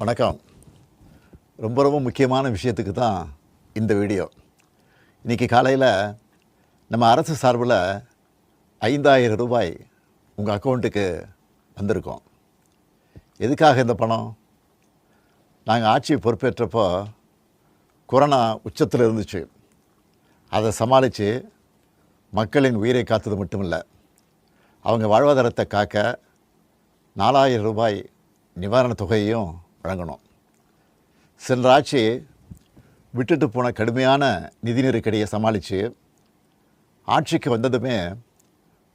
வணக்கம். ரொம்ப முக்கியமான விஷயத்துக்கு தான் இந்த வீடியோ. இன்றைக்கி காலையில் நம்ம அரசு சார்பில் 5000 ரூபாய் உங்கள் அக்கௌண்ட்டுக்கு வந்திருக்கோம். எதுக்காக இந்த பணம்? நாங்கள் ஆட்சி பொறுப்பேற்றப்போ கொரோனா உச்சத்தில் இருந்துச்சு. அதை சமாளித்து மக்களின் உயிரை காத்தது மட்டும் இல்லை, அவங்க வாழ்வாதாரத்தை காக்க 4000 ரூபாய் நிவாரணத் தொகையையும் வழங்கணும். சென்ற ஆட்சி விட்டுட்டு போன கடுமையான நிதி நெருக்கடியை சமாளித்து ஆட்சிக்கு வந்ததுமே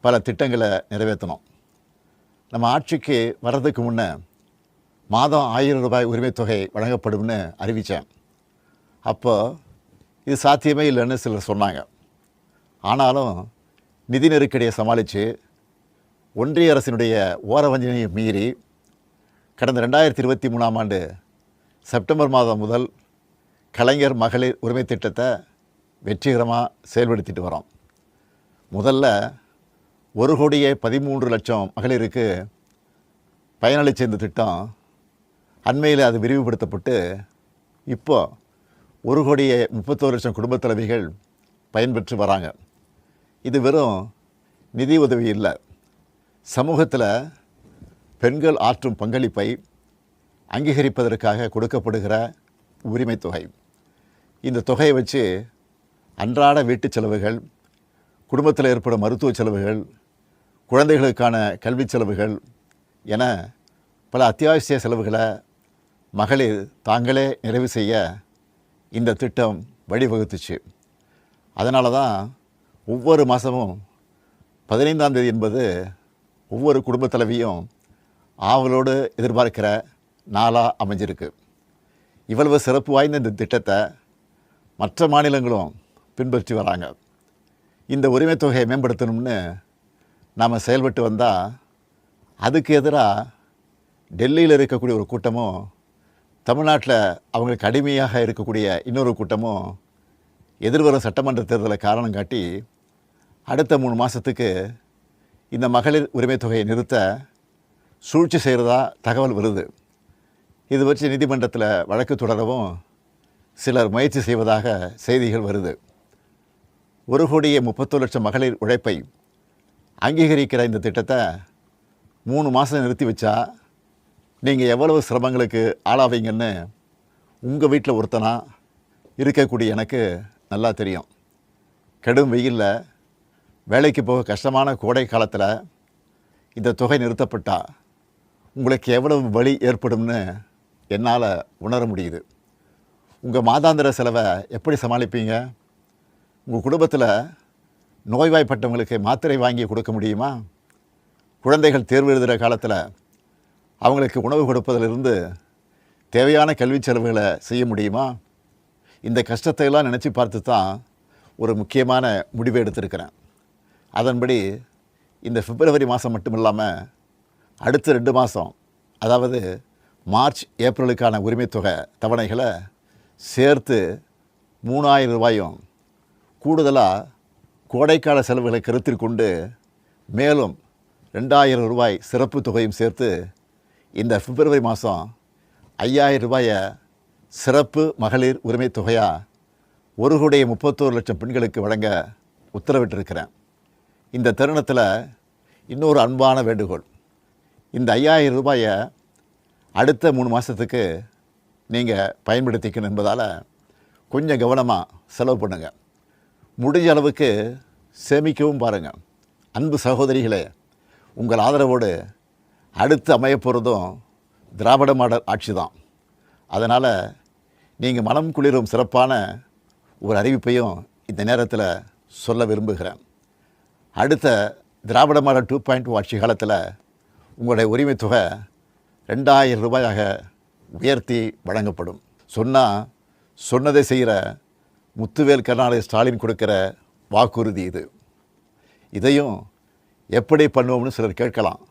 பல திட்டங்களை நிறைவேற்றணும். நம்ம ஆட்சிக்கு வர்றதுக்கு முன்னே மாதம் 1000 ரூபாய் உரிமைத் தொகை வழங்கப்படும்னு அறிவித்தேன். அப்போ இது சாத்தியமே இல்லைன்னு சிலர் சொன்னாங்க. ஆனாலும் நிதி நெருக்கடியை சமாளித்து ஒன்றிய அரசினுடைய ஓரவஞ்சனையை மீறி கடந்த 2023ஆம் ஆண்டு செப்டம்பர் மாதம் முதல் கலைஞர் மகளிர் உரிமை திட்டத்தை வெற்றிகரமாக செயல்படுத்திட்டு வரோம். முதல்ல 1,13,00,000 மகளிருக்கு பயனளித்த இந்த திட்டம் அண்மையில் அது விரிவுபடுத்தப்பட்டு இப்போ 1,31,00,000 குடும்பத் தலைவிகள் பயன்பெற்று வராங்க. இது வெறும் நிதி உதவி இல்லை, சமூகத்தில் பெண்கள் ஆற்றும் பங்களிப்பை அங்கீகரிப்பதற்காக கொடுக்கப்படுகிற உரிமை தொகை. இந்த தொகையை வச்சு அன்றாட வீட்டு செலவுகள், குடும்பத்தில் ஏற்படும் மருத்துவ செலவுகள், குழந்தைகளுக்கான கல்வி செலவுகள் என பல அத்தியாவசிய செலவுகளை மகளிர் தாங்களே நிறைவு செய்ய இந்த திட்டம் வழிவகுத்துச்சு. அதனால தான் ஒவ்வொரு மாதமும் 15ஆம் தேதி என்பது ஒவ்வொரு குடும்பத் தலைவியும் ஆவலோடு எதிர்பார்க்கிற நாளாக அமைஞ்சிருக்கு. இவ்வளவு சிறப்பு வாய்ந்த இந்த திட்டத்தை மற்ற மாநிலங்களும் பின்பற்றி வராங்க. இந்த உரிமை தொகையை மேம்படுத்தணும்னு நாம் செயல்பட்டு வந்தால் அதுக்கு எதிராக டெல்லியில் இருக்கக்கூடிய ஒரு கூட்டமும், தமிழ்நாட்டில் அவங்களுக்கு அடிமையாக இருக்கக்கூடிய இன்னொரு கூட்டமும் எதிர்வரும் சட்டமன்ற தேர்தலை காரணம் காட்டி அடுத்த 3 மாதத்துக்கு இந்த மகளிர் உரிமை தொகையை நிறுத்த சூழ்ச்சி செய்கிறதா தகவல் வருது. இது வச்சு நீதிமன்றத்தில் வழக்கு தொடரவும் சிலர் முயற்சி செய்வதாக செய்திகள் வருது. 1,31,00,000 மகளிர் உழைப்பை அங்கீகரிக்கிற இந்த திட்டத்தை 3 மாதம் நிறுத்தி வச்சா நீங்கள் எவ்வளவு சிரமங்களுக்கு ஆளாவீங்கன்னு உங்கள் வீட்டில் ஒருத்தனாக இருக்கக்கூடிய எனக்கு நல்லா தெரியும். கடும் வெயிலில் வேலைக்கு போக கஷ்டமான கோடை காலத்தில் இந்த தொகை நிறுத்தப்பட்டால் உங்களுக்கு எவ்வளவு வலி ஏற்படும்னு என்னால் உணர முடியுது. உங்கள் மாதாந்திர செலவை எப்படி சமாளிப்பீங்க? உங்கள் குடும்பத்தில் நோய்வாய்ப்பட்டவங்களுக்கு மாத்திரை வாங்கி கொடுக்க முடியுமா? குழந்தைகள் தேர்வு எழுதுகிற காலத்தில் அவங்களுக்கு உணவு கொடுப்பதிலிருந்து தேவையான கல்வி செலவுகளை செய்ய முடியுமா? இந்த கஷ்டத்தையெல்லாம் நினச்சி பார்த்து தான் ஒரு முக்கியமான முடிவை எடுத்திருக்கிறேன். அதன்படி இந்த பிப்ரவரி மாதம் மட்டும் இல்லாமல் அடுத்த 2 மாதம், அதாவது மார்ச் ஏப்ரலுக்கான உரிமைத் தொகை தவணைகளை சேர்த்து 3000 ரூபாயும், கூடுதலாக கோடைக்கால செலவுகளை கருத்தில் கொண்டு மேலும் 2000 ரூபாய் சிறப்பு தொகையும் சேர்த்து இந்த பிப்ரவரி மாதம் 5000 ரூபாயை சிறப்பு மகளிர் உரிமை தொகையாக 1,31,00,000 பெண்களுக்கு வழங்க உத்தரவிட்டிருக்கிறேன். இந்த தருணத்தில் இன்னொரு அன்பான வேண்டுகோள். இந்த 5000 ரூபாயை அடுத்த 3 மாதத்துக்கு நீங்கள் பயன்படுத்திக்கணும் என்பதால் கொஞ்சம் கவனமாக செலவு பண்ணுங்கள். முடிஞ்ச அளவுக்கு சேமிக்கவும் பாருங்கள். அன்பு சகோதரிகளே, உங்கள் ஆதரவோடு அடுத்து அமையப்போகிறதும் திராவிட மாடல் ஆட்சி தான். அதனால் நீங்கள் மனம் குளிரும் சிறப்பான ஒரு அறிவிப்பையும் இந்த நேரத்தில் சொல்ல விரும்புகிறேன். அடுத்த திராவிட மாடல் 2.0 ஆட்சி காலத்தில் உங்களுடைய உரிமை தொகை 2000 ரூபாயாக உயர்த்தி வழங்கப்படும். சொன்னதை செய்கிற முத்துவேல் கருணாநிதி ஸ்டாலின் கொடுக்கிற வாக்குறுதி இது. இதையும் எப்படி பண்ணுவோம்னு சிலர் கேட்கலாம்.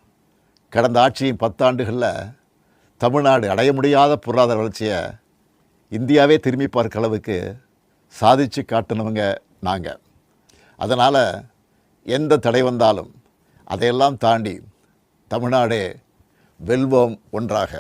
கடந்த ஆட்சியின் 10 ஆண்டுகளில் தமிழ்நாடு அடைய முடியாத பொருளாதார வளர்ச்சியை இந்தியாவே திரும்பி பார்க்க அளவுக்கு சாதித்து காட்டினவங்க நாங்கள். அதனால் எந்த தடை வந்தாலும் அதையெல்லாம் தாண்டி தமிழ்நாடே வெல்வோம் ஒன்றாக.